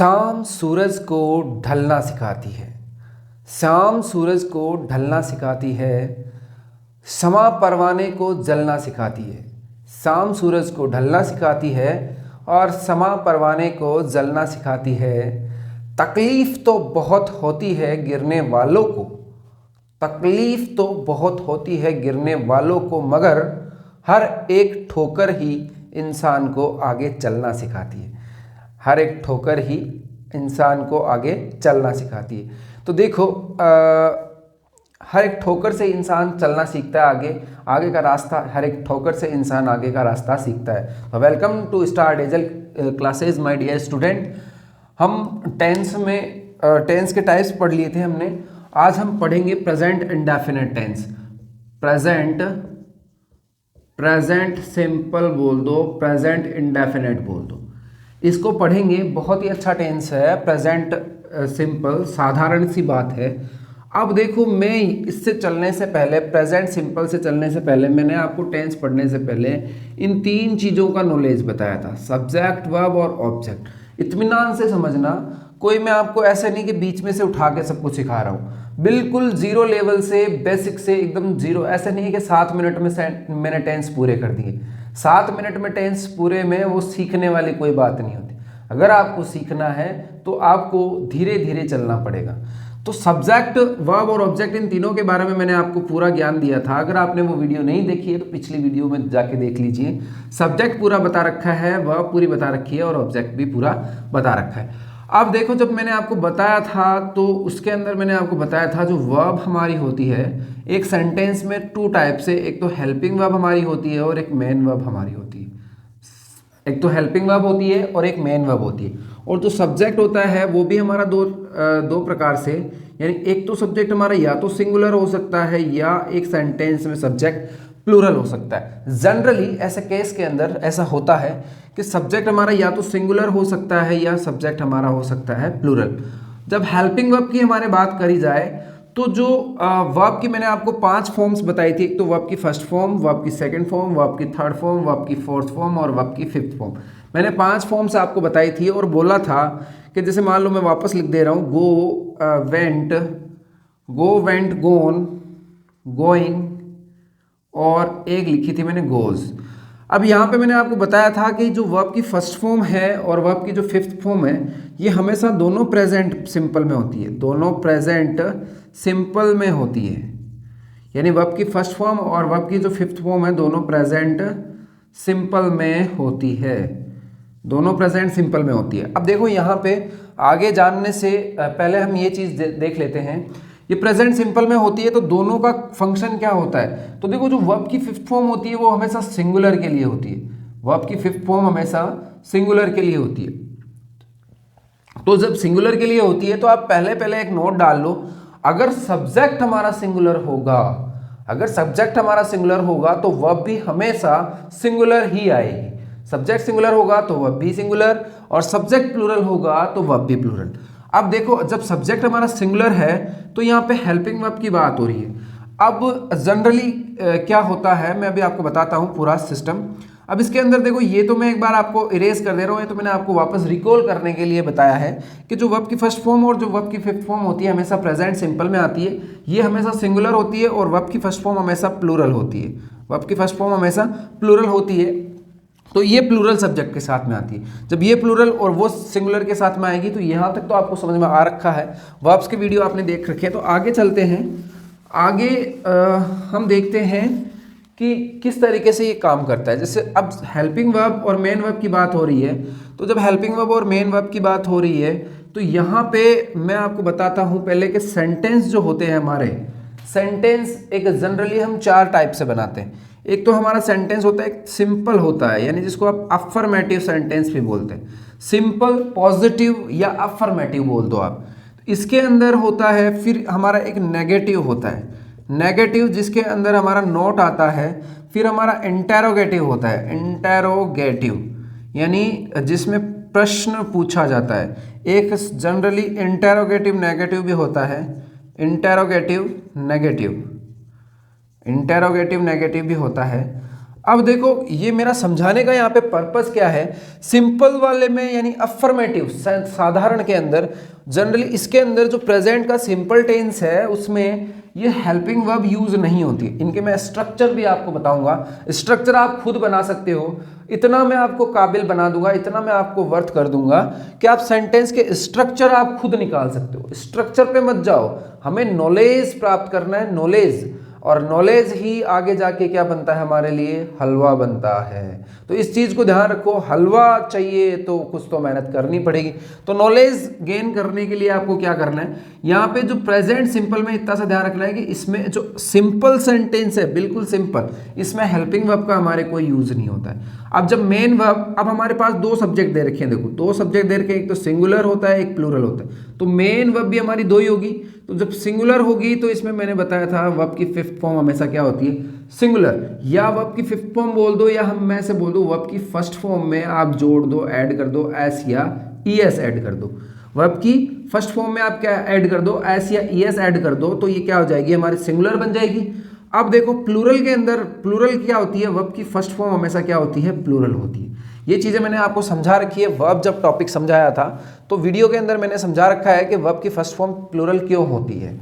शाम सूरज को ढलना सिखाती है। शाम सूरज को ढलना सिखाती है। शमा परवाने को जलना सिखाती है। शाम सूरज को ढलना सिखाती है और शमा परवाने को जलना सिखाती है। तकलीफ़ तो बहुत होती है गिरने वालों को, तकलीफ़ तो बहुत होती है गिरने वालों को, मगर हर एक ठोकर ही इंसान को आगे चलना सिखाती है। हर एक ठोकर ही इंसान को आगे चलना सिखाती है। तो देखो हर एक ठोकर से इंसान चलना सीखता है, आगे आगे का रास्ता, हर एक ठोकर से इंसान आगे का रास्ता सीखता है। तो वेलकम टू स्टार डेजल क्लासेज माय डियर स्टूडेंट। हम टेंस के टाइप्स पढ़ लिए थे हमने। आज हम पढ़ेंगे present indefinite tense. Present simple बोल दो, प्रेजेंट इंडेफिनिट बोल दो, इसको पढ़ेंगे। बहुत ही अच्छा टेंस है प्रेजेंट सिंपल, साधारण सी बात है। अब देखो, मैं इससे चलने से पहले, प्रेजेंट सिंपल से चलने से पहले, मैंने आपको टेंस पढ़ने से पहले इन तीन चीज़ों का नॉलेज बताया था, सब्जेक्ट, वर्ब और ऑब्जेक्ट। इत्मीनान से समझना, कोई मैं आपको ऐसे नहीं कि बीच में से उठा के सब कुछ सिखा रहा हूँ। बिल्कुल जीरो लेवल से, बेसिक से एकदम जीरो। ऐसे नहीं है कि 7 मिनट में मैंने टेंस पूरे कर दिए। 7 मिनट में टेंस पूरे में वो सीखने वाली कोई बात नहीं होती। अगर आपको सीखना है तो आपको धीरे धीरे चलना पड़ेगा। तो सब्जेक्ट, वर्ब और ऑब्जेक्ट, इन तीनों के बारे में मैंने आपको पूरा ज्ञान दिया था। अगर आपने वो वीडियो नहीं देखी है तो पिछली वीडियो में जाके देख लीजिए। सब्जेक्ट पूरा बता रखा है, वर्ब पूरी बता रखी है और ऑब्जेक्ट भी पूरा बता रखा है। अब देखो, जब मैंने आपको बताया था तो उसके अंदर मैंने आपको बताया था जो वर्ब हमारी होती है एक सेंटेंस में 2 टाइप से, एक तो हेल्पिंग वर्ब हमारी होती है और एक मेन वर्ब हमारी होती है। एक तो हेल्पिंग वर्ब होती है और एक मेन वर्ब होती है। और जो सब्जेक्ट होता है वो भी हमारा दो प्रकार से, यानी एक तो सब्जेक्ट हमारा या तो सिंगुलर हो सकता है या एक सेंटेंस में सब्जेक्ट प्लूरल हो सकता है। जनरली ऐसे केस के अंदर ऐसा होता है कि सब्जेक्ट हमारा या तो सिंगुलर हो सकता है या सब्जेक्ट हमारा हो सकता है प्लूरल। जब हेल्पिंग वर्ब की हमारे बात करी जाए तो जो वर्ब की मैंने आपको 5 फॉर्म्स बताई थी। एक तो वर्ब की फर्स्ट फॉर्म, वर्ब की सेकंड फॉर्म, वर्ब की थर्ड फॉर्म, वर्ब की फोर्थ फॉर्म और वर्ब की फिफ्थ फॉर्म। मैंने 5 फॉर्म्स आपको बताई थी और बोला था कि जैसे मान लो मैं वापस लिख दे रहा हूँ, गो, वेंट, गोन, गोइंग, और एक लिखी थी मैंने गोज। अब यहाँ पे मैंने आपको बताया था कि जो वर्ब की फर्स्ट फॉर्म है और वर्ब की जो फिफ्थ फॉर्म है ये हमेशा दोनों प्रेजेंट सिंपल में होती है, दोनों प्रेजेंट सिंपल में होती है। यानी वर्ब की फर्स्ट फॉर्म और वर्ब की जो फिफ्थ फॉर्म है दोनों प्रेजेंट सिंपल में होती है, दोनों प्रेजेंट सिंपल में होती है। अब देखो, यहाँ पे आगे जानने से पहले हम ये चीज़ देख लेते हैं। ये प्रेजेंट सिंपल में होती है तो दोनों का फंक्शन क्या होता है। तो देखो, जो वर्ब की फिफ्थ फॉर्म होती है वो हमेशा सिंगुलर के लिए होती है। वर्ब की फिफ्थ फॉर्म हमेशा सिंगुलर के लिए होती है। तो जब सिंगुलर के लिए होती है तो आप पहले एक नोट डाल लो, अगर सब्जेक्ट हमारा सिंगुलर होगा, अगर सब्जेक्ट हमारा सिंगुलर होगा तो वर्ब भी हमेशा सिंगुलर ही आएगी। सब्जेक्ट सिंगुलर होगा तो वर्ब भी सिंगुलर, और सब्जेक्ट प्लूरल होगा तो वर्ब भी प्लूरल। अब देखो, जब सब्जेक्ट हमारा सिंगुलर है तो यहाँ पे हेल्पिंग वर्ब की बात हो रही है। अब जनरली क्या होता है मैं अभी आपको बताता हूँ पूरा सिस्टम। अब इसके अंदर देखो, ये तो मैं एक बार आपको इरेज कर दे रहा हूँ, ये तो मैंने आपको वापस रिकॉल करने के लिए बताया है कि जो वर्ब की फर्स्ट फॉर्म और जो वर्ब की फिफ्थ फॉर्म होती है हमेशा प्रेजेंट सिंपल में आती है। ये हमेशा सिंगुलर होती है और वर्ब की फर्स्ट फॉर्म हमेशा प्लूरल होती है। वर्ब की फर्स्ट फॉर्म हमेशा प्लूरल होती है। तो ये प्लूरल सब्जेक्ट के साथ में आती है। जब ये प्लूरल और वो सिंगुलर के साथ में आएगी तो यहाँ तक तो आपको समझ में आ रखा है, वर्ब्स की वीडियो आपने देख रखी है। तो आगे चलते हैं, आगे हम देखते हैं कि किस तरीके से ये काम करता है। जैसे अब हेल्पिंग वर्ब और मेन वर्ब की बात हो रही है, तो जब हेल्पिंग वर्ब और मेन वर्ब की बात हो रही है तो यहाँ पे मैं आपको बताता हूँ पहले कि सेंटेंस जो होते हैं हमारे, सेंटेंस एक जनरली हम 4 टाइप से बनाते हैं। एक तो हमारा सेंटेंस होता है, एक सिंपल होता है, यानी जिसको आप अफर्मेटिव सेंटेंस भी बोलते हैं। सिंपल, पॉजिटिव या अफर्मेटिव बोल दो आप। इसके अंदर होता है फिर हमारा एक नेगेटिव होता है, नेगेटिव जिसके अंदर हमारा नोट आता है। फिर हमारा इंटेरोगेटिव होता है, इंटेरोगेटिव यानी जिसमें प्रश्न पूछा जाता है। एक जनरली इंटेरोगेटिव नेगेटिव भी होता है, इंटेरोगेटिव नेगेटिव भी होता है। अब देखो ये मेरा समझाने का यहाँ पे पर्पस क्या है, सिंपल वाले में यानी अफर्मेटिव साधारण के अंदर जनरली इसके अंदर जो प्रेजेंट का सिंपल टेंस है उसमें ये हेल्पिंग वर्ब यूज नहीं होती। इनके मैं स्ट्रक्चर भी आपको बताऊंगा, स्ट्रक्चर आप खुद बना सकते हो, इतना मैं आपको काबिल बना दूंगा, इतना मैं आपको वर्थ कर दूंगा कि आप सेंटेंस के स्ट्रक्चर आप खुद निकाल सकते हो। स्ट्रक्चर पे मत जाओ, हमें नॉलेज प्राप्त करना है, नॉलेज, और नॉलेज ही आगे जाके क्या बनता है हमारे लिए, हलवा बनता है। तो इस चीज़ को ध्यान रखो, हलवा चाहिए तो कुछ तो मेहनत करनी पड़ेगी। तो नॉलेज गेन करने के लिए आपको क्या करना है, यहाँ पे जो प्रेजेंट सिंपल में इतना सा ध्यान रखना है कि इसमें जो सिंपल सेंटेंस है बिल्कुल सिंपल, इसमें हेल्पिंग वर्ब का हमारे कोई यूज नहीं होता है। अब जब मेन वर्ब, अब हमारे पास दो सब्जेक्ट दे रखे हैं, देखो दो सब्जेक्ट दे रखे हैं, एक तो सिंगुलर होता है एक प्लूरल होता है, तो मेन वर्ब भी हमारी दो ही होगी। तो जब सिंगुलर होगी तो इसमें मैंने बताया था वर्ब की फिफ्थ फॉर्म हमेशा क्या होती है, सिंगुलर, या वर्ब की फिफ्थ फॉर्म बोल दो, या हम मैं से बोल दो वर्ब की फर्स्ट फॉर्म में आप जोड़ दो, ऐड कर दो एस या ईएस ऐड कर दो। वर्ब की फर्स्ट फॉर्म में आप क्या ऐड कर दो, एस या ईएस ऐड कर दो, तो ये क्या हो जाएगी हमारी सिंगुलर बन जाएगी। अब देखो प्लूरल के अंदर प्लूरल क्या होती है, वर्ब की फर्स्ट फॉर्म हमेशा क्या होती है, प्लूरल होती है। ये चीज़ें मैंने आपको समझा रखी है, वर्ब जब टॉपिक समझाया था तो वीडियो के अंदर मैंने समझा रखा है कि वर्ब की फर्स्ट फॉर्म प्लूरल क्यों होती है।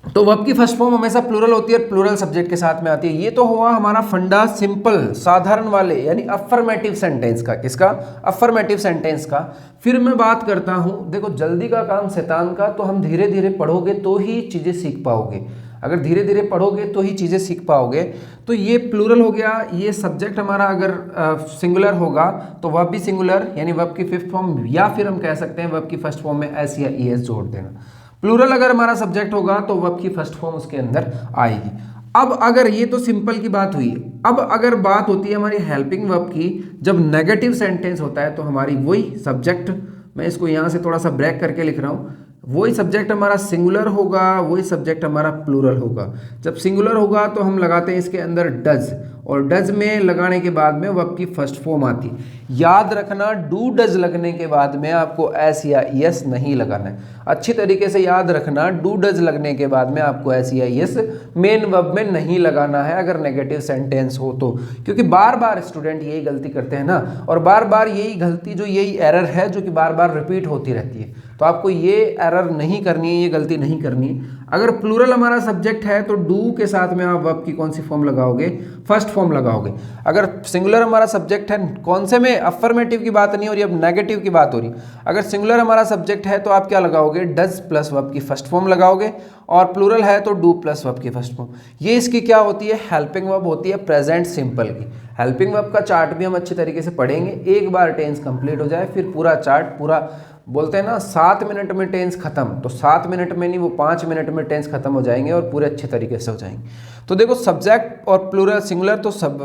तो वर्ब की फर्स्ट फॉर्म हमेशा प्लूरल होती है, प्लूरल सब्जेक्ट के साथ में आती है। ये तो हुआ हमारा फंडा सिंपल साधारण वाले यानी अफर्मेटिव सेंटेंस का, किसका, अफर्मेटिव सेंटेंस का। फिर मैं बात करता हूं, देखो जल्दी का काम शैतान का, तो हम धीरे धीरे पढ़ोगे तो ही चीज़ें सीख पाओगे, अगर धीरे धीरे पढ़ोगे तो ही चीज़ें सीख पाओगे। तो ये प्लूरल हो गया, ये सब्जेक्ट हमारा अगर सिंगुलर होगा तो वर्ब भी सिंगुलर यानी वर्ब की फिफ्थ फॉर्म, या फिर हम कह सकते हैं वर्ब की फर्स्ट फॉर्म में एस या ईएस जोड़ देना। प्लूरल अगर हमारा सब्जेक्ट होगा तो वर्ब की फर्स्ट फॉर्म उसके अंदर आएगी। अब अगर ये तो सिंपल की बात हुई, अब अगर बात होती है हमारी हेल्पिंग वर्ब की, जब नेगेटिव सेंटेंस होता है तो हमारी वही सब्जेक्ट, मैं इसको यहाँ से थोड़ा सा ब्रेक करके लिख रहा हूँ, वही सब्जेक्ट हमारा सिंगुलर होगा, वही सब्जेक्ट हमारा प्लूरल होगा। जब सिंगुलर होगा तो हम लगाते हैं इसके अंदर डज, और डज में लगाने के बाद में वर्ब की फर्स्ट फॉर्म आती है। याद रखना डू डज लगने के बाद में आपको एस या ईएस नहीं लगाना है, अच्छी तरीके से याद रखना, डू डज लगने के बाद में आपको एस या ईएस मेन वर्ब में नहीं लगाना है अगर नेगेटिव सेंटेंस हो तो, क्योंकि बार बार स्टूडेंट यही गलती करते हैं ना, और बार बार यही गलती जो यही एरर है जो कि बार बार रिपीट होती रहती है, तो आपको ये एरर नहीं करनी है, ये गलती नहीं करनी है। अगर प्लूरल हमारा सब्जेक्ट है तो डू के साथ में आप वर्ब की कौन सी फॉर्म लगाओगे, फर्स्ट फॉर्म लगाओगे। अगर सिंगुलर हमारा सब्जेक्ट है, कौन से में, अफर्मेटिव की बात नहीं हो रही, अब नेगेटिव की बात हो रही, अगर सिंगुलर हमारा सब्जेक्ट है तो आप क्या लगाओगे, डज प्लस वर्ब की फर्स्ट फॉर्म लगाओगे, और प्लूरल है तो डू प्लस वर्ब की फर्स्ट फॉर्म। ये इसकी क्या होती है, हेल्पिंग वर्ब होती है प्रेजेंट सिंपल की। हेल्पिंग वर्ब का चार्ट भी हम अच्छी तरीके से पढ़ेंगे, एक बार टेंस कंप्लीट हो जाए फिर पूरा चार्ट, पूरा बोलते हैं ना 7 मिनट में टेंस खत्म, तो 7 मिनट में नहीं वो 5 मिनट में टेंस खत्म हो जाएंगे और पूरे अच्छे तरीके से हो जाएंगे। तो देखो सब्जेक्ट और प्लूरल सिंगुलर तो सब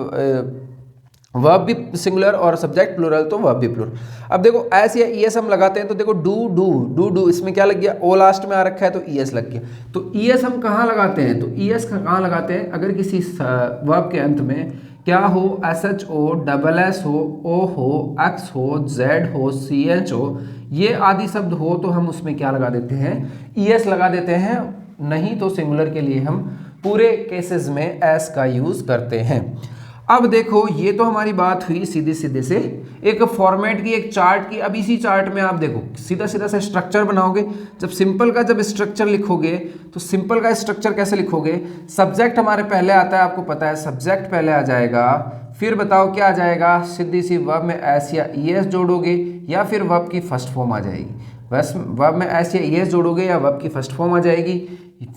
वर्ब भी सिंगुलर और सब्जेक्ट प्लूरल तो वर्ब भी प्लूरल। अब देखो एस या ईएस हम लगाते हैं तो देखो डू डू डू डू, इसमें क्या लग गया, ओ लास्ट में आ रखा है तो ईएस लग गया। तो ईएस हम कहाँ लगाते हैं, तो ईएस कहाँ लगाते हैं, अगर किसी वर्ब के अंत में क्या हो, S H O, double S हो, ओ हो, एक्स हो, जेड हो, सी एच हो, ये आदि शब्द हो तो हम उसमें क्या लगा देते हैं, ईएस लगा देते हैं। नहीं तो सिंगुलर के लिए हम पूरे केसेस में एस का यूज करते हैं। अब देखो ये तो हमारी बात हुई सीधे सीधे से एक फॉर्मेट की, एक चार्ट की। अब इसी चार्ट में आप देखो सीधा सीधा से स्ट्रक्चर बनाओगे। जब सिंपल का जब स्ट्रक्चर लिखोगे तो सिंपल का स्ट्रक्चर कैसे लिखोगे, सब्जेक्ट हमारे पहले आता है, आपको पता है सब्जेक्ट पहले आ जाएगा, फिर बताओ क्या आ जाएगा, सीधी सी वर्ब में एस या ईएस जोड़ोगे या फिर वर्ब की फर्स्ट फॉर्म आ जाएगी। बस वर्ब में एस या ईएस जोड़ोगे या वर्ब की फर्स्ट फॉर्म आ जाएगी।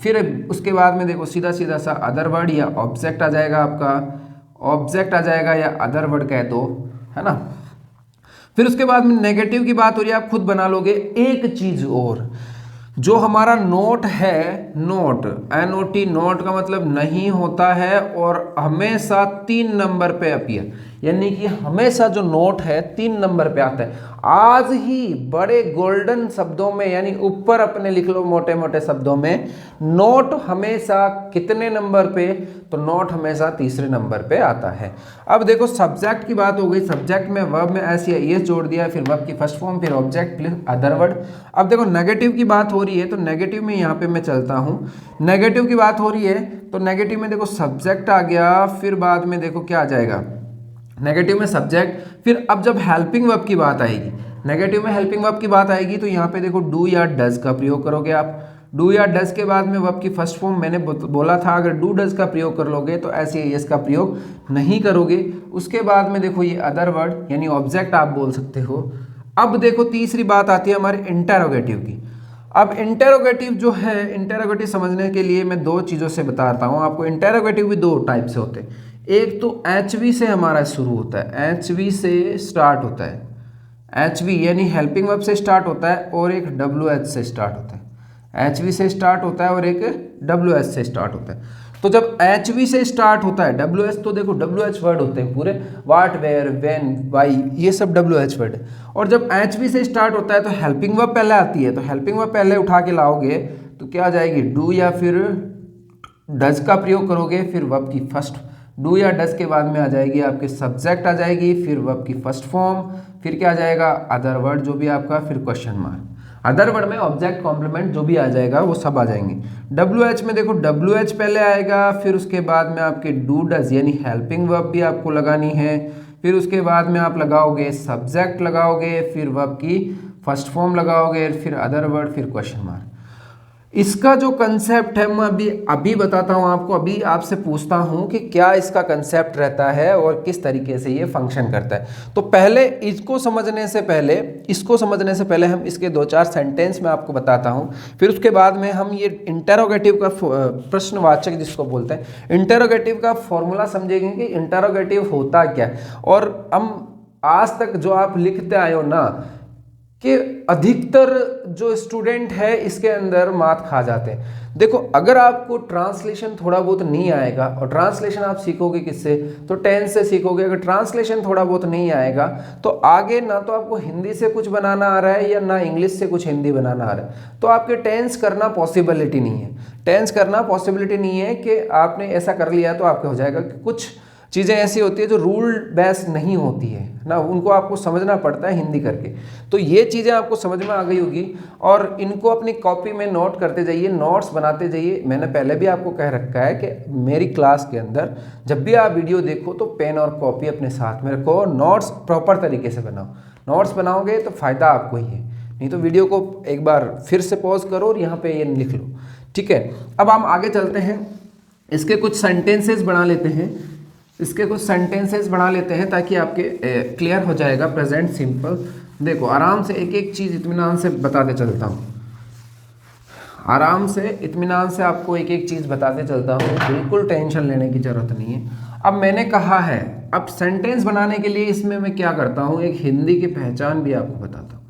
फिर उसके बाद में देखो सीधा सीधा सा अदर वर्ड या ऑब्जेक्ट आ जाएगा, आपका ऑब्जेक्ट आ जाएगा या अदर वर्ड कह दो, है ना। फिर उसके बाद में नेगेटिव की बात हो रही है, आप खुद बना लोगे। एक चीज और, जो हमारा नोट है, नोट NOT, नोट का मतलब नहीं होता है और हमेशा 3 नंबर पे अपीयर, यानी कि हमेशा जो नोट है 3 नंबर पे आता है। आज ही बड़े गोल्डन शब्दों में, यानी ऊपर अपने लिख लो मोटे मोटे शब्दों में, नोट हमेशा कितने नंबर पे, तो नोट हमेशा तीसरे नंबर पे आता है। अब देखो सब्जेक्ट की बात हो गई, सब्जेक्ट में वर्ब में एस या ईएस जोड़ दिया, फिर वर्ब की फर्स्ट फॉर्म, फिर ऑब्जेक्ट, फिर अदर वर्ड। अब देखो नेगेटिव की बात हो रही है, तो नेगेटिव में यहाँ पे मैं चलता हूँ। नेगेटिव की बात हो रही है तो नेगेटिव में देखो सब्जेक्ट आ गया, फिर बाद में देखो क्या आ जाएगा, नेगेटिव में सब्जेक्ट। फिर अब जब हेल्पिंग वर्ब की बात आएगी, नेगेटिव में हेल्पिंग वर्ब की बात आएगी, तो यहाँ पे देखो डू या डज का प्रयोग करोगे आप। डू या डज के बाद में वर्ब की फर्स्ट फॉर्म मैंने बोला था, अगर डू डज का प्रयोग कर लोगे तो ऐसे यस का प्रयोग नहीं करोगे। उसके बाद में देखो ये अदर वर्ड यानी ऑब्जेक्ट आप बोल सकते हो। अब देखो तीसरी बात आती है हमारे इंटेरोगेटिव की। अब इंटेरोगेटिव जो है, इंटेरोगेटिव समझने के लिए मैं 2 चीज़ों से बताता हूँ आपको। इंटेरोगेटिव भी 2 टाइप से होते हैं। एक तो एचवी से हमारा शुरू होता है, एचवी से स्टार्ट होता है, एचवी यानी हेल्पिंग वर्ब से स्टार्ट होता है, और एक डब्ल्यूएच से स्टार्ट होता है। एचवी से स्टार्ट होता है और एक डब्ल्यूएच से स्टार्ट होता है। तो जब एचवी से स्टार्ट होता है, डब्ल्यूएच तो देखो डब्ल्यूएच वर्ड होते हैं पूरे, वाट, वेयर, व्हेन, वाई, ये सब डब्ल्यूएच वर्ड है। और जब एचवी से स्टार्ट होता है तो हेल्पिंग वर्ब पहले आती है, तो हेल्पिंग वर्ब पहले उठा के लाओगे तो क्या आ जाएगी, डू या फिर डज का प्रयोग करोगे, फिर वर्ब की फर्स्ट, डू या डज के बाद में आ जाएगी आपके सब्जेक्ट आ जाएगी, फिर वर्ब की फर्स्ट फॉर्म, फिर क्या आ जाएगा अदर वर्ड जो भी आपका, फिर क्वेश्चन मार्क। अदर वर्ड में ऑब्जेक्ट कॉम्प्लीमेंट जो भी आ जाएगा वो सब आ जाएंगे। डब्ल्यूएच में देखो डब्ल्यूएच पहले आएगा, फिर उसके बाद में आपके डू डज यानी हेल्पिंग वर्ब भी आपको लगानी है, फिर उसके बाद में आप लगाओगे सब्जेक्ट लगाओगे, फिर वर्ब की फर्स्ट फॉर्म लगाओगे, फिर अदर वर्ड, फिर क्वेश्चन मार्क। इसका जो कंसेप्ट है मैं अभी बताता हूँ आपको। अभी आपसे पूछता हूँ कि क्या इसका कंसेप्ट रहता है और किस तरीके से ये फंक्शन करता है। तो पहले इसको समझने से पहले हम इसके 2-4 सेंटेंस में आपको बताता हूँ, फिर उसके बाद में हम ये इंटेरोगेटिव का प्रश्नवाचक जिसको बोलते हैं, इंटेरोगेटिव का फॉर्मूला समझेंगे कि इंटेरोगेटिव होता क्या है। और हम आज तक जो आप लिखते आए हो ना, कि अधिकतर जो स्टूडेंट है इसके अंदर मात खा जाते हैं। देखो अगर आपको ट्रांसलेशन थोड़ा बहुत नहीं आएगा, और ट्रांसलेशन आप सीखोगे किससे, तो टेंस से सीखोगे। अगर ट्रांसलेशन थोड़ा बहुत नहीं आएगा तो आगे ना तो आपको हिंदी से कुछ बनाना आ रहा है या ना इंग्लिश से कुछ हिंदी बनाना आ रहा है, तो आपके टेंस करना पॉसिबिलिटी नहीं है। टेंस करना पॉसिबिलिटी नहीं है कि आपने ऐसा कर लिया तो आपके हो जाएगा। कि कुछ चीज़ें ऐसी होती है जो रूल बेस नहीं होती है ना, उनको आपको समझना पड़ता है हिंदी करके। तो ये चीज़ें आपको समझ में आ गई होगी, और इनको अपनी कॉपी में नोट करते जाइए, नोट्स बनाते जाइए। मैंने पहले भी आपको कह रखा है कि मेरी क्लास के अंदर जब भी आप वीडियो देखो तो पेन और कॉपी अपने साथ में रखो, नोट्स प्रॉपर तरीके से बनाओ। नोट्स बनाओगे तो फ़ायदा आपको ही है, नहीं तो वीडियो को एक बार फिर से पॉज करो और यहाँ पे ये लिख लो, ठीक है। अब हम आगे चलते हैं, इसके कुछ सेंटेंसेस बना लेते हैं ताकि आपके क्लियर हो जाएगा प्रेजेंट सिंपल। देखो आराम से एक एक चीज़ इत्मीनान से बताते चलता हूँ, आपको एक एक चीज़ बताते चलता हूँ, बिल्कुल टेंशन लेने की ज़रूरत नहीं है। अब मैंने कहा है, अब सेंटेंस बनाने के लिए इसमें मैं क्या करता हूँ, एक हिंदी की पहचान भी आपको बताता हूँ।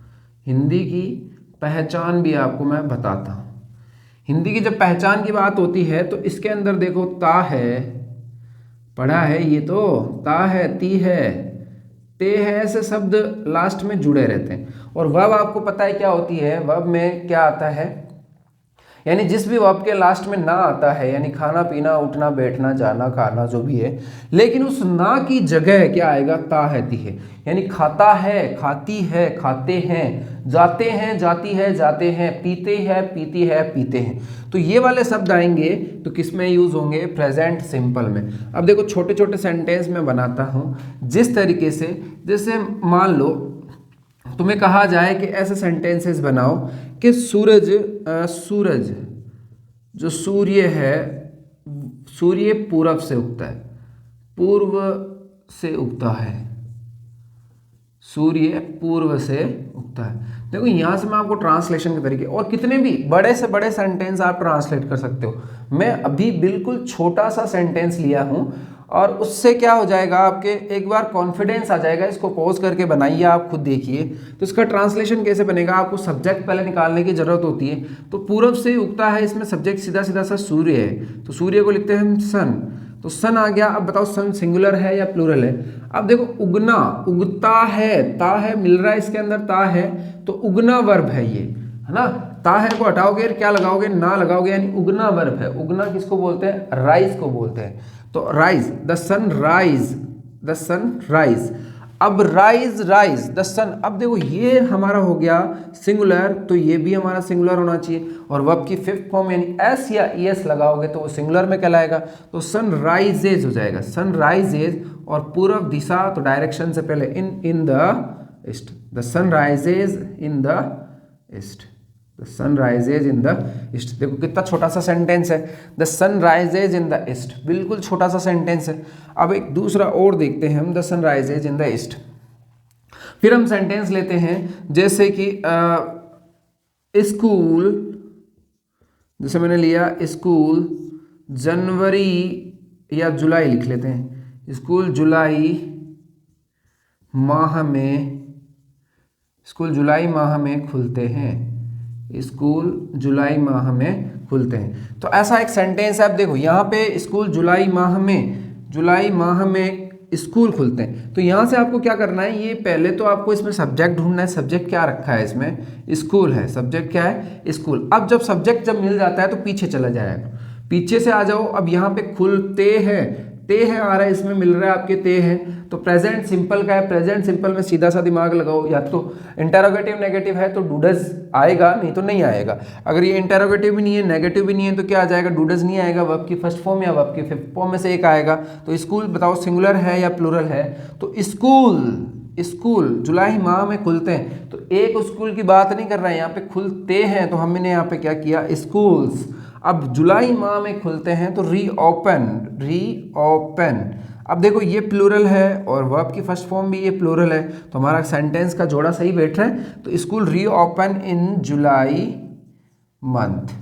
हिंदी की जब पहचान की बात होती है तो इसके अंदर देखो ता है, पढ़ा है ये तो, ता है, ती है, ते है, ऐसे शब्द लास्ट में जुड़े रहते हैं। और वर्ब आपको पता है क्या होती है, वर्ब में क्या आता है, यानी जिस भी वर्ब के लास्ट में ना आता है, यानी खाना पीना, उठना बैठना, जाना खाना जो भी है, लेकिन उस ना की जगह क्या आएगा, ता है, ती है। यानी खाता है, खाती है, खाते हैं, जाते हैं, जाती है, जाते हैं, पीते हैं, पीती है, पीते हैं। तो ये वाले शब्द आएंगे तो किस में यूज होंगे, प्रेजेंट सिंपल में। अब देखो छोटे छोटे सेंटेंस में बनाता हूँ जिस तरीके से, जैसे मान लो तुम्हें कहा जाए कि ऐसे सेंटेंसेस बनाओ कि सूरज जो सूर्य है, सूर्य पूर्व से उगता है, सूर्य पूर्व से उगता है। देखो यहाँ से मैं आपको ट्रांसलेशन के तरीके और कितने भी बड़े से बड़े सेंटेंस आप ट्रांसलेट कर सकते हो। मैं अभी बिल्कुल छोटा सा सेंटेंस लिया हूँ और उससे क्या हो जाएगा, आपके एक बार कॉन्फिडेंस आ जाएगा। इसको पॉज करके बनाइए, आप खुद देखिए। तो इसका ट्रांसलेशन कैसे बनेगा, आपको सब्जेक्ट पहले निकालने की जरूरत होती है। तो पूर्व से उगता है, इसमें सब्जेक्ट सीधा सीधा सा सूर्य है, तो सूर्य को लिखते हैं हम सन। तो सन आ गया। अब बताओ सन सिंगुलर है या प्लूरल है। अब देखो उगना, उगता है, ता है मिल रहा है इसके अंदर, ता है तो उगना वर्ब है ये, है ना। ता है को हटाओगे क्या लगाओगे, ना लगाओगे, यानी उगना वर्ब है। उगना किसको बोलते हैं, राइज को बोलते हैं। तो rise, the sun rise, the sun rise. अब राइज, राइज द सन। अब देखो ये हमारा हो गया सिंगुलर, तो ये भी हमारा सिंगुलर होना चाहिए। और वर्ब की फिफ्थ फॉर्म यानी एस या ईएस लगाओगे तो वो सिंगुलर में कहलाएगा। तो सन राइजेज हो जाएगा, सन राइजेज। और पूर्व दिशा तो डायरेक्शन से पहले in the east, the sun rises in the east, the sun rises in the east. देखो कितना छोटा सा सेंटेंस है, the sun rises in the east, बिल्कुल छोटा सा सेंटेंस है। अब एक दूसरा और देखते हैं हम, the sun rises in the east. फिर हम सेंटेंस लेते हैं जैसे कि स्कूल, जैसे मैंने लिया स्कूल जनवरी या जुलाई लिख लेते हैं, स्कूल जुलाई माह में, स्कूल जुलाई माह में खुलते हैं, स्कूल जुलाई माह में खुलते हैं। तो ऐसा एक सेंटेंस है। अब देखो यहाँ पे स्कूल जुलाई माह में, जुलाई माह में स्कूल खुलते हैं। तो यहाँ से आपको क्या करना है, ये पहले तो आपको इसमें सब्जेक्ट ढूंढना है। सब्जेक्ट क्या रखा है इसमें, स्कूल है, सब्जेक्ट क्या है, स्कूल। अब जब सब्जेक्ट जब मिल जाता है तो पीछे चला जाएगा, पीछे से आ जाओ। अब यहाँ पे खुलते हैं, ते है आ रहा है, इसमें मिल रहा है आपके ते है, तो प्रेजेंट सिंपल का है। प्रेजेंट सिंपल में सीधा सा दिमाग लगाओ, या तो इंटरोगेटिव नेगेटिव है तो डूडज आएगा, नहीं तो नहीं आएगा। अगर ये इंटरोगेटिव भी नहीं है, नेगेटिव भी नहीं है, तो क्या आ जाएगा, डूडज नहीं आएगा, वर्ब की फर्स्ट फॉर्म या वर्ब की फिफ्थ फॉर्म में से एक आएगा। तो स्कूल बताओ सिंगुलर है या प्लूरल है, तो स्कूल, स्कूल जुलाई माह में खुलते हैं। तो एक स्कूल की बात नहीं कर रहे हैं, यहाँ पे खुलते हैं, तो हमने यहाँ पे क्या किया, स्कूल्स। अब जुलाई माह में खुलते हैं तो रीओपन, रीओपन। अब देखो ये प्लूरल है और वर्ब की फर्स्ट फॉर्म भी ये प्लूरल है, तो हमारा सेंटेंस का जोड़ा सही बैठ रहा है। तो स्कूल रीओपन इन जुलाई मंथ,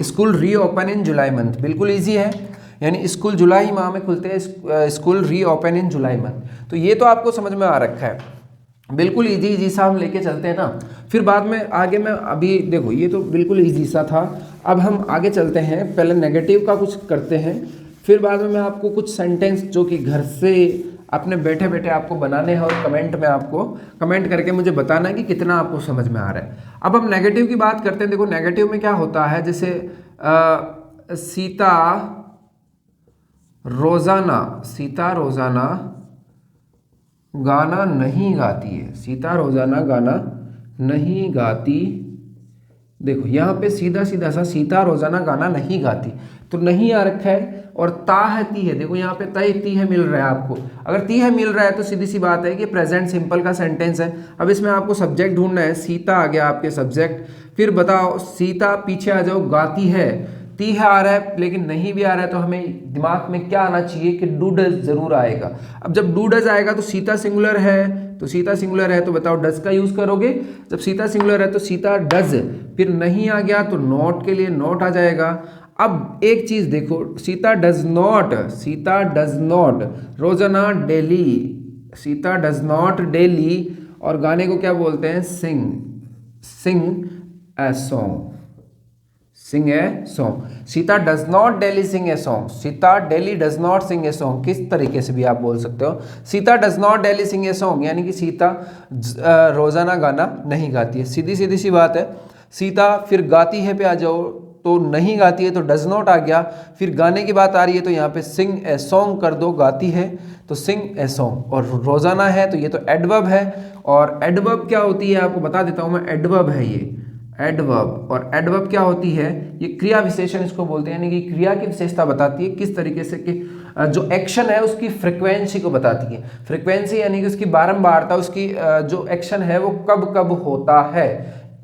स्कूल रीओपन इन जुलाई मंथ, बिल्कुल इजी है। यानी स्कूल जुलाई माह में खुलते हैं, स्कूल रीओपन इन जुलाई मंथ। तो ये तो आपको समझ में आ रखा है, बिल्कुल इजी इजी सा हम लेके चलते हैं ना। फिर बाद में आगे मैं, अभी देखो ये तो बिल्कुल इजी सा था, अब हम आगे चलते हैं। पहले नेगेटिव का कुछ करते हैं, फिर बाद में मैं आपको कुछ सेंटेंस जो कि घर से अपने बैठे बैठे आपको बनाने हैं, और कमेंट में आपको कमेंट करके मुझे बताना है कि कितना आपको समझ में आ रहा है। अब हम नेगेटिव की बात करते हैं। देखो नेगेटिव में क्या होता है, जैसे सीता रोज़ाना, सीता रोज़ाना गाना नहीं गाती है, सीता रोज़ाना गाना नहीं गाती। देखो यहाँ पे सीधा सीधा सा सीता रोज़ाना गाना नहीं गाती, तो नहीं आ रखा है। और ता है ती है, देखो यहाँ पे तय ती है मिल रहा है आपको। अगर ती है मिल रहा है तो सीधी सी बात है कि प्रेजेंट सिंपल का सेंटेंस है। अब इसमें आपको सब्जेक्ट ढूंढना है, सीता आ गया आपके सब्जेक्ट। फिर बताओ सीता, पीछे आ जाओ, गाती है, ती है आ रहा है लेकिन नहीं भी आ रहा है, तो हमें दिमाग में क्या आना चाहिए कि डू डज जरूर आएगा। अब जब डू डज आएगा तो सीता सिंगुलर है, तो सीता सिंगुलर है तो बताओ डज का यूज करोगे। जब सीता सिंगुलर है तो सीता डज, फिर नहीं आ गया तो नॉट के लिए नॉट आ जाएगा। अब एक चीज देखो, Sita does not, Sita does not रोजाना daily, Sita does not daily. और गाने को क्या बोलते हैं, sing, sing a song, sing a song. Sita does not daily sing a song, Sita daily does not sing a song, किस तरीके से भी आप बोल सकते हो। Sita does not daily sing a song यानी कि सीता रोजाना गाना नहीं गाती है, सीधी सीधी सी बात है। सीता फिर गाती है पे आ जाओ, तो नहीं गाती है तो डज नॉट आ गया। फिर गाने की बात आ रही है तो यहाँ पे सिंग ए सॉन्ग कर दो, गाती है तो सिंग ए सॉन्ग। और रोजाना है तो ये तो एडवर्ब है, और एडवर्ब क्या होती है आपको बता देता हूँ मैं, एडवर्ब है ये, एडवर्ब। और एडवर्ब क्या होती है, ये क्रिया विशेषण इसको बोलते हैं, यानी कि क्रिया की विशेषता बताती है, किस तरीके से कि जो एक्शन है उसकी फ्रिक्वेंसी को बताती है। फ्रिक्वेंसी यानी कि उसकी बारंबारता, उसकी जो एक्शन है वो कब कब होता है,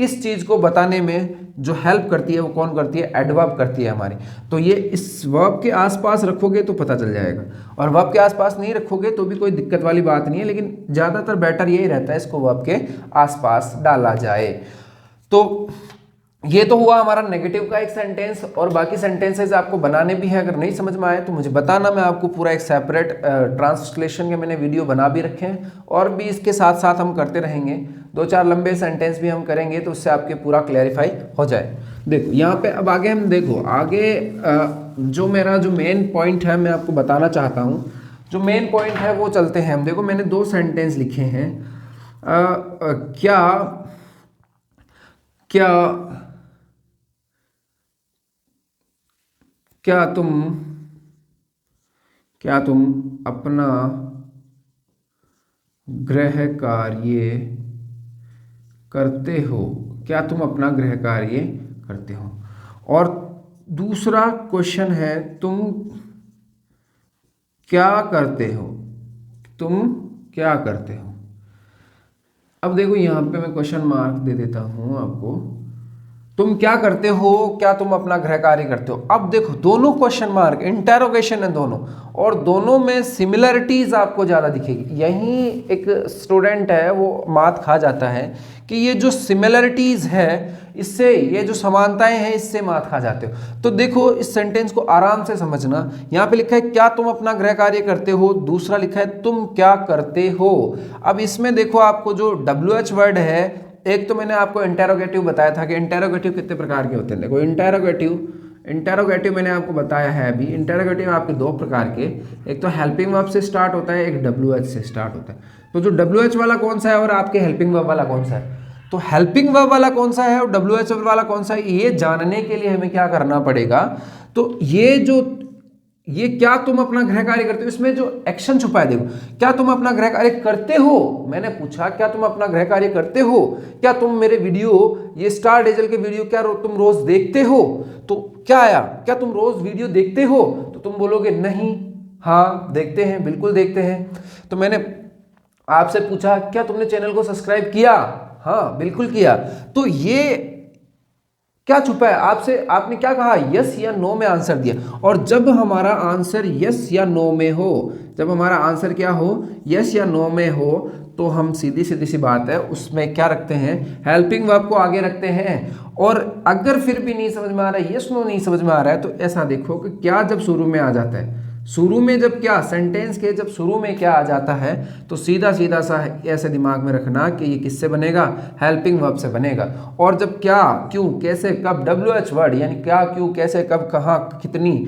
इस चीज को बताने में जो हेल्प करती है वो कौन करती है, एडवर्ब करती है हमारी। तो ये इस वर्ब के आसपास रखोगे तो पता चल जाएगा, और वर्ब के आसपास नहीं रखोगे तो भी कोई दिक्कत वाली बात नहीं है, लेकिन ज्यादातर बेटर यही रहता है इसको वर्ब के आसपास डाला जाए। तो ये तो हुआ हमारा नेगेटिव का एक सेंटेंस, और बाकी सेंटेंसेस आपको बनाने भी है। अगर नहीं समझ में आए तो मुझे बताना, मैं आपको पूरा एक सेपरेट ट्रांसलेशन के मैंने वीडियो बना भी रखे हैं, और भी इसके साथ साथ हम करते रहेंगे। 2-4 लंबे सेंटेंस भी हम करेंगे तो उससे आपके पूरा क्लैरिफाई हो जाए। देखो यहाँ पे अब आगे हम देखो आगे जो मेरा जो मेन पॉइंट है मैं आपको बताना चाहता हूँ। जो मेन पॉइंट है वो चलते हैं हम। देखो मैंने दो सेंटेंस लिखे हैं। क्या क्या क्या तुम अपना गृह कार्य करते हो? क्या तुम अपना गृह कार्य करते हो? और दूसरा क्वेश्चन है तुम क्या करते हो? तुम क्या करते हो? अब देखो यहाँ पे मैं क्वेश्चन मार्क दे देता हूँ आपको। तुम क्या करते हो, क्या तुम अपना गृह कार्य करते हो? अब देखो दोनों क्वेश्चन मार्क इंटेरोगेशन है दोनों, और दोनों में सिमिलरिटीज आपको ज़्यादा दिखेगी। यही एक स्टूडेंट है वो मात खा जाता है कि ये जो सिमिलरिटीज है इससे, ये जो समानताएं हैं इससे मात खा जाते हो। तो देखो इस सेंटेंस को आराम से समझना। यहाँ पे लिखा है क्या तुम अपना गृह कार्य करते हो, दूसरा लिखा है तुम क्या करते हो। अब इसमें देखो आपको जो WH वर्ड है, एक तो मैंने आपको इंटेरोगेटिव बताया था कि इंटेरोगेटिव कितने प्रकार के होते हैं। देखो इंटेरोगेटिव मैंने आपको बताया है अभी। इंटेरोगेटिव आपके दो प्रकार के, एक तो हेल्पिंग वर्ब से स्टार्ट होता है, एक WH से स्टार्ट होता है। तो जो WH वाला कौन सा है और आपके हेल्पिंग वर्ब वाला कौन सा है? तो हेल्पिंग वर्ब वाला कौन सा है और WH वाला कौन सा है, ये जानने के लिए हमें क्या करना पड़ेगा। तो ये क्या तुम अपना गृह कार्य करते हो, इसमें जो एक्शन छुपा है देखो, क्या तुम अपना गृह कार्य करते हो। मैंने पूछा क्या तुम अपना गृह कार्य करते हो, क्या तुम मेरे वीडियो, ये स्टार डेजल के वीडियो क्या तुम रोज देखते हो? तो क्या आया, क्या तुम रोज वीडियो देखते हो? तो तुम बोलोगे नहीं, हाँ देखते हैं, बिल्कुल देखते हैं। तो मैंने आपसे पूछा क्या तुमने चैनल को सब्सक्राइब किया? हाँ बिल्कुल किया। तो ये क्या छुपा है आपसे, आपने क्या कहा, यस या नो में आंसर दिया। और जब हमारा आंसर यस या नो में हो, जब हमारा आंसर क्या हो, यस या नो में हो, तो हम सीधी सी बात है उसमें क्या रखते हैं, हेल्पिंग वर्ब को आगे रखते हैं। और अगर फिर भी नहीं समझ में आ रहा है, यस नो नहीं समझ में आ रहा है, तो ऐसा देखो कि क्या जब शुरू में आ जाता है, शुरू में जब क्या सेंटेंस के जब शुरू में क्या आ जाता है, तो सीधा सा ऐसे दिमाग में रखना कि ये किससे बनेगा, हेल्पिंग वर्ब से बनेगा। और जब क्या, क्यों, कैसे, कब, WH वर्ड यानी क्या, क्यों, कैसे, कब, कहाँ, कितनी,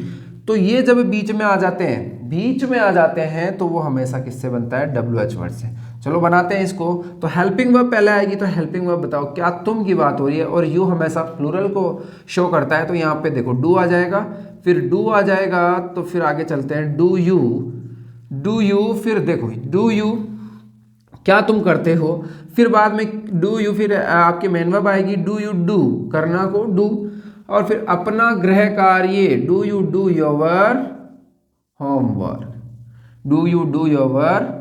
तो ये जब बीच में आ जाते हैं, बीच में आ जाते हैं, तो वो हमेशा किससे बनता है, WH वर्ड से। चलो बनाते हैं इसको। तो हेल्पिंग वर्ब पहले आएगी, तो हेल्पिंग वर्ब बताओ, क्या तुम की बात हो रही है, और यू हमेशा प्लूरल को शो करता है, तो यहाँ पे देखो डू आ जाएगा, फिर डू आ जाएगा, तो फिर आगे चलते हैं डू यू, फिर देखो डू यू क्या तुम करते हो, फिर बाद में डू यू, फिर आपकी मेन वर्ब आएगी डू यू डू, करना को डू, और फिर अपना गृह कार्य, do you do your homework, do you do your homework.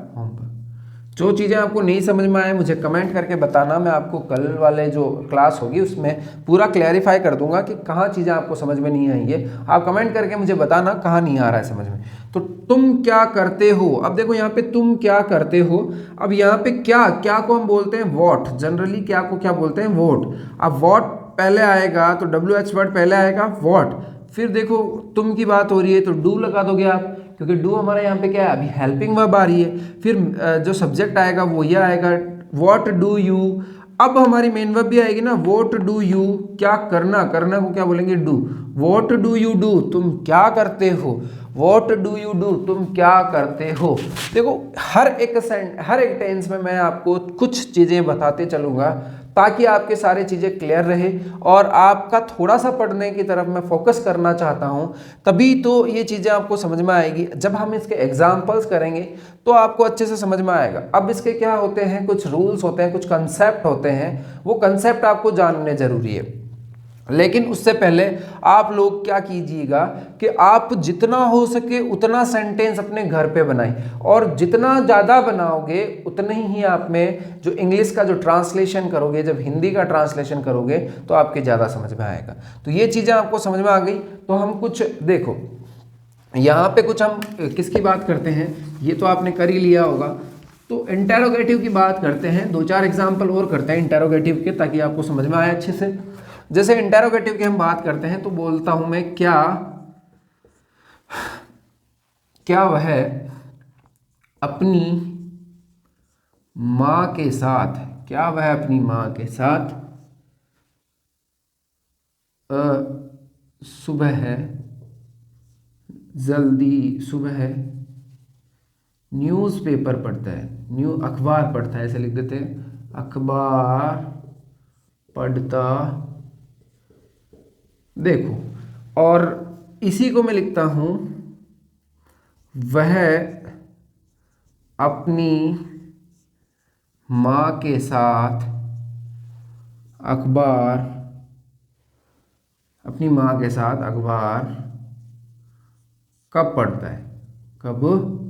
जो चीज़ें आपको नहीं समझ में आए मुझे कमेंट करके बताना, मैं आपको कल वाले जो क्लास होगी उसमें पूरा क्लैरिफाई कर दूंगा कि कहाँ चीज़ें आपको समझ में नहीं आई है। आप कमेंट करके मुझे बताना कहाँ नहीं आ रहा है समझ में। तो तुम क्या करते हो, अब देखो यहाँ पे तुम क्या करते हो। अब यहाँ पे क्या को हम बोलते हैं वॉट, जनरली क्या को क्या बोलते हैं, वोट। अब वॉट पहले आएगा तो WH वर्ड पहले आएगा वॉट, फिर देखो तुम की बात हो रही है तो डू लगा दोगे आप, क्योंकि डू हमारा यहाँ पे क्या है, अभी हेल्पिंग वर्ब आ रही है। फिर जो सब्जेक्ट आएगा वो ये आएगा व्हाट डू यू। अब हमारी मेन वर्ब भी आएगी ना, व्हाट डू यू, क्या करना, करना को क्या बोलेंगे, do. What do you do, तुम क्या करते हो, व्हाट डू यू डू, तुम क्या करते हो। देखो हर एक टेंस में मैं आपको कुछ चीज़ें बताते चलूँगा ताकि आपके सारी चीज़ें क्लियर रहे, और आपका थोड़ा सा पढ़ने की तरफ मैं फोकस करना चाहता हूँ, तभी तो ये चीज़ें आपको समझ में आएगी। जब हम इसके एग्जाम्पल्स करेंगे तो आपको अच्छे से समझ में आएगा। अब इसके क्या होते हैं, कुछ रूल्स होते हैं, कुछ कंसेप्ट होते हैं, वो कंसेप्ट आपको जानने जरूरी है। लेकिन उससे पहले आप लोग क्या कीजिएगा कि आप जितना हो सके उतना सेंटेंस अपने घर पे बनाएं, और जितना ज़्यादा बनाओगे उतने ही आप में जो इंग्लिश का जो ट्रांसलेशन करोगे, जब हिंदी का ट्रांसलेशन करोगे तो आपके ज़्यादा समझ में आएगा। तो ये चीज़ें आपको समझ में आ गई। तो हम कुछ देखो यहाँ पे कुछ हम किसकी बात करते हैं, ये तो आपने कर ही लिया होगा। तो इंटेरोगेटिव की बात करते हैं, 2-4 एग्जाम्पल और करते हैं इंटेरोगेटिव के, ताकि आपको समझ में आए अच्छे से। जैसे इंटेरोगेटिव की हम बात करते हैं तो बोलता हूं मैं क्या वह अपनी मां के साथ, क्या वह अपनी मां के साथ सुबह है, जल्दी सुबह न्यूज़पेपर पढ़ता है, अखबार पढ़ता है, ऐसे लिख देते हैं, अखबार पढ़ता। देखो, और इसी को मैं लिखता हूँ, वह अपनी माँ के साथ अखबार, अपनी माँ के साथ अखबार कब पढ़ता है, कब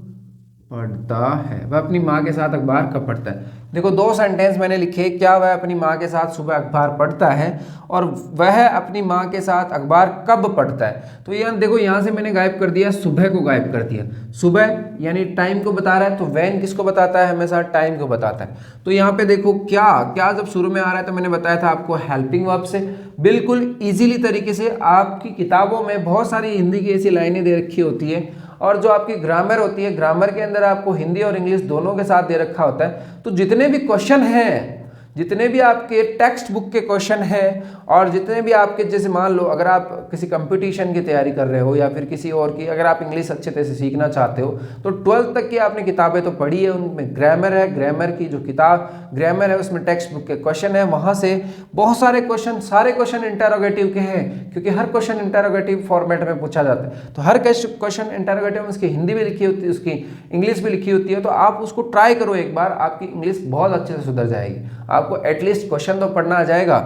पढ़ता है, वह अपनी माँ के साथ अखबार कब पढ़ता है। देखो, दो सेंटेंस मैंने लिखे, क्या वह अपनी माँ के साथ सुबह अखबार पढ़ता है और वह अपनी माँ के साथ अखबार कब पढ़ता है। तो यहाँ देखो, यहाँ से मैंने गायब कर दिया, सुबह को गायब कर दिया। सुबह यानी टाइम को बता रहा है, तो वैन किसको बताता है, हमेशा टाइम को बताता है। तो यहाँ पे देखो, क्या क्या जब शुरू में आ रहा है तो मैंने बताया था आपको हेल्पिंग वर्ब से। बिल्कुल इजीली तरीके से आपकी किताबों में बहुत सारी हिंदी की ऐसी लाइनें दे रखी होती है, और जो आपकी ग्रामर होती है, ग्रामर के अंदर आपको हिंदी और इंग्लिश दोनों के साथ दे रखा होता है। तो जितने भी क्वेश्चन हैं, जितने भी आपके टेक्स्ट बुक के क्वेश्चन हैं, और जितने भी आपके, जैसे मान लो अगर आप किसी कंपटीशन की तैयारी कर रहे हो या फिर किसी और की, अगर आप इंग्लिश अच्छे तरह से सीखना चाहते हो, तो 12th तक की आपने किताबें तो पढ़ी है, उनमें ग्रामर है, ग्रामर की जो किताब ग्रामर है उसमें टेक्स्ट बुक के क्वेश्चन है, वहाँ से बहुत सारे क्वेश्चन, सारे क्वेश्चन इंटरोगेटिव के हैं, क्योंकि हर क्वेश्चन इंटरोगेटिव फॉर्मेट में पूछा जाता है। तो हर क्वेश्चन इंटरोगेटिव में उसकी हिंदी भी लिखी होती है, उसकी इंग्लिश भी लिखी होती है। तो आप उसको ट्राई करो एक बार, आपकी इंग्लिश बहुत अच्छे से सुधर जाएगी, आपको एटलीस्ट क्वेश्चन तो पढ़ना आ जाएगा।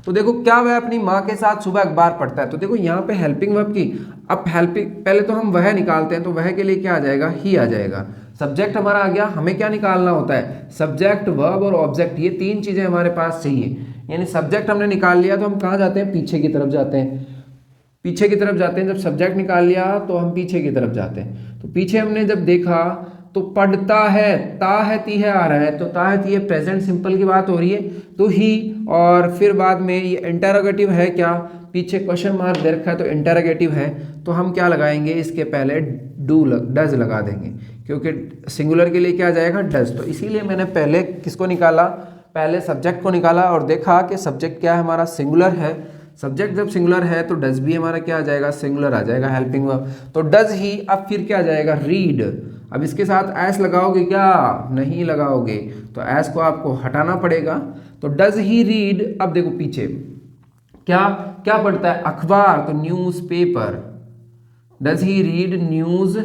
तो देखो, क्या वह अपनी माँ के साथ सुबह अखबार पढ़ता है। तो देखो यहाँ पे हेल्पिंग वर्ब की, अब हेल्पिंग, पहले तो हम वह निकालते हैं, तो वह के लिए क्या आ जाएगा, ही आ जाएगा। सब्जेक्ट हमारा आ गया, हमें क्या निकालना होता है, सब्जेक्ट, वर्ब और ऑब्जेक्ट, ये तीन चीजें हमारे पास चाहिए। यानी सब्जेक्ट हमने निकाल लिया तो हम कहाँ जाते हैं, पीछे की तरफ जाते हैं, पीछे की तरफ जाते हैं। जब सब्जेक्ट निकाल लिया तो हम पीछे की तरफ जाते हैं। तो पीछे हमने जब देखा तो पढ़ता है, ता है ती है आ रहा है, तो ता है ती है प्रेजेंट सिंपल की बात हो रही है, तो ही, और फिर बाद में ये इंटरोगेटिव है, क्या पीछे क्वेश्चन मार्क दे रखा है तो इंटरोगेटिव है, तो हम क्या लगाएंगे, इसके पहले डज लगा देंगे, क्योंकि सिंगुलर के लिए क्या आ जाएगा, डज। तो इसीलिए मैंने पहले किसको निकाला, पहले सब्जेक्ट को निकाला और देखा कि सब्जेक्ट क्या है हमारा, सिंगुलर है। सब्जेक्ट जब सिंगुलर है तो डज भी हमारा क्या आ जाएगा, सिंगुलर आ जाएगा, हेल्पिंग वर्ब। तो डज ही, अब फिर क्या आ जाएगा, रीड। अब इसके साथ एस लगाओगे क्या, नहीं लगाओगे, तो एस को आपको हटाना पड़ेगा। तो डज ही रीड, अब देखो पीछे क्या क्या पढ़ता है, अखबार, तो news paper. Does he read news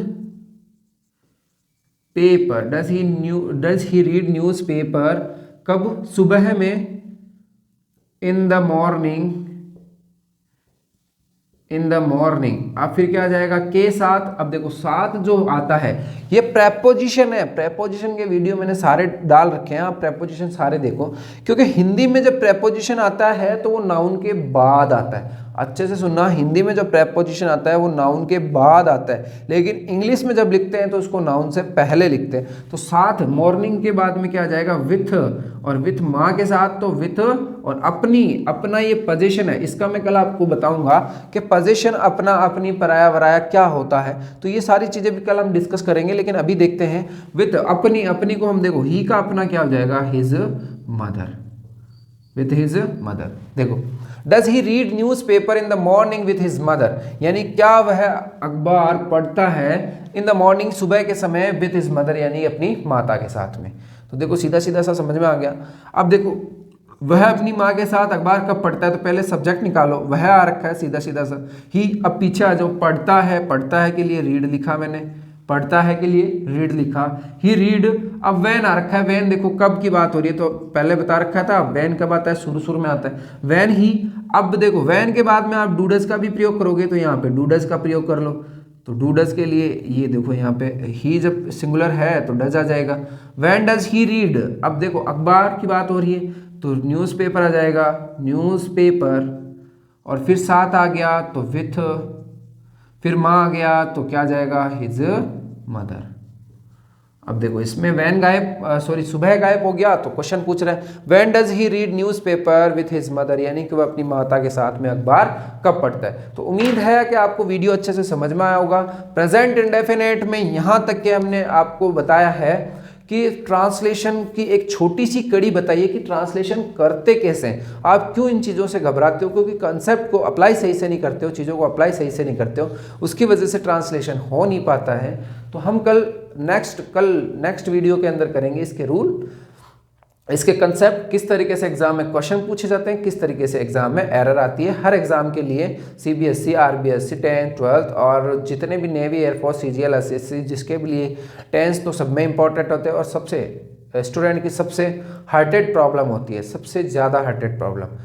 paper, does he read news paper, कब, सुबह में, इन the morning, in the morning. अब फिर क्या आ जाएगा, के साथ। अब देखो, साथ जो आता है ये प्रेपोजिशन है, प्रेपोजिशन के वीडियो मैंने सारे डाल रखे हैं, आप प्रेपोजिशन सारे देखो, क्योंकि हिंदी में जब प्रेपोजिशन आता है तो वो नाउन के बाद आता है। अच्छे से सुनना, हिंदी में जब प्रेपोजिशन आता है वो नाउन के बाद आता है, लेकिन इंग्लिश में जब लिखते हैं तो उसको नाउन से पहले लिखते हैं। तो साथ, मॉर्निंग के बाद में क्या आ जाएगा, विथ, और विथ माँ के साथ तो विथ, और अपनी, अपना ये पोजीशन है, इसका मैं कल आपको बताऊंगा कि पोजीशन, अपना, अपनी, पराया, वराया क्या होता है। तो ये सारी चीजें भी कल हम डिस्कस करेंगे, लेकिन अभी देखते हैं विथ, अपनी, अपनी को हम देखो, ही का अपना क्या हो जाएगा, his mother, with his mother. देखो, does he read newspaper in the morning with his mother, यानी क्या वह अखबार पढ़ता है इन द मॉर्निंग, सुबह के समय, विथ हिज मदर यानी अपनी माता के साथ में। तो देखो, सीधा सीधा सा समझ में आ गया। अब देखो, वह अपनी माँ के साथ अखबार कब पढ़ता है, तो पहले सब्जेक्ट निकालो, वह आ रखा है सीधा सीधा सा, ही। अब पीछे आ जाओ, पढ़ता है के लिए रीड लिखा मैंने, पढ़ता है के लिए रीड लिखा, ही रीड। अब वैन आ रखा है, वैन देखो कब की बात हो रही है, तो पहले बता रखा था, वैन कब आता है, शुरू शुरू में आता है, वैन ही। अब देखो, वैन के बाद में आप डूडस का भी प्रयोग करोगे, तो यहाँ पे डूडस का प्रयोग कर लो। तो डूडस के लिए ये देखो, यहाँ पे ही जब सिंगुलर है तो डज आ जाएगा। वैन डज ही रीड, अब देखो अखबार की बात हो रही है तो न्यूज़पेपर आ जाएगा, न्यूज़पेपर, और फिर साथ आ गया तो विथ, फिर माँ आ गया तो क्या आ जाएगा, हिज मदर। अब देखो, इसमें वैन गायब, सॉरी सुबह गायब हो गया, तो क्वेश्चन पूछ रहे हैं when does he read newspaper with his mother, यानी कि वह अपनी माता के साथ में अखबार कब पढ़ता है। तो उम्मीद है कि आपको वीडियो अच्छे से समझ में आया होगा। प्रेजेंट इंडेफिनेट में यहाँ तक के हमने आपको बताया है कि ट्रांसलेशन की एक छोटी सी कड़ी बताइए कि ट्रांसलेशन करते कैसे हैं। आप क्यों इन चीज़ों से घबराते हो, क्योंकि कंसेप्ट को अप्लाई सही से नहीं करते हो, चीज़ों को अप्लाई सही से नहीं करते हो, उसकी वजह से ट्रांसलेशन हो नहीं पाता है। तो हम कल नेक्स्ट वीडियो के अंदर करेंगे इसके रूल, इसके कंसेप्ट, किस तरीके से एग्जाम में क्वेश्चन पूछे जाते हैं, किस तरीके से एग्जाम में एरर आती है। हर एग्जाम के लिए सीबीएसई, आरबीएसई, 10th 12th और जितने भी नेवी, एयरफोर्स, सीजीएल, एसएससी, जिसके भी लिए 10th तो सब में इंपॉर्टेंट होते हैं और सबसे स्टूडेंट की सबसे हार्टेड प्रॉब्लम होती है, सबसे ज़्यादा हार्टेड प्रॉब्लम।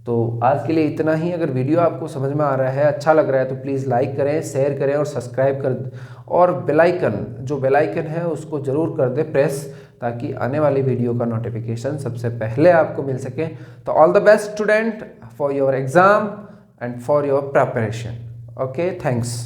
तो आज के लिए इतना ही। अगर वीडियो आपको समझ में आ रहा है, अच्छा लग रहा है, तो प्लीज़ लाइक करें, शेयर करें और सब्सक्राइब कर, और बेल आइकन है उसको ज़रूर कर दें प्रेस, ताकि आने वाली वीडियो का नोटिफिकेशन सबसे पहले आपको मिल सके। तो all the best student for your exam and for your preparation. Okay, thanks.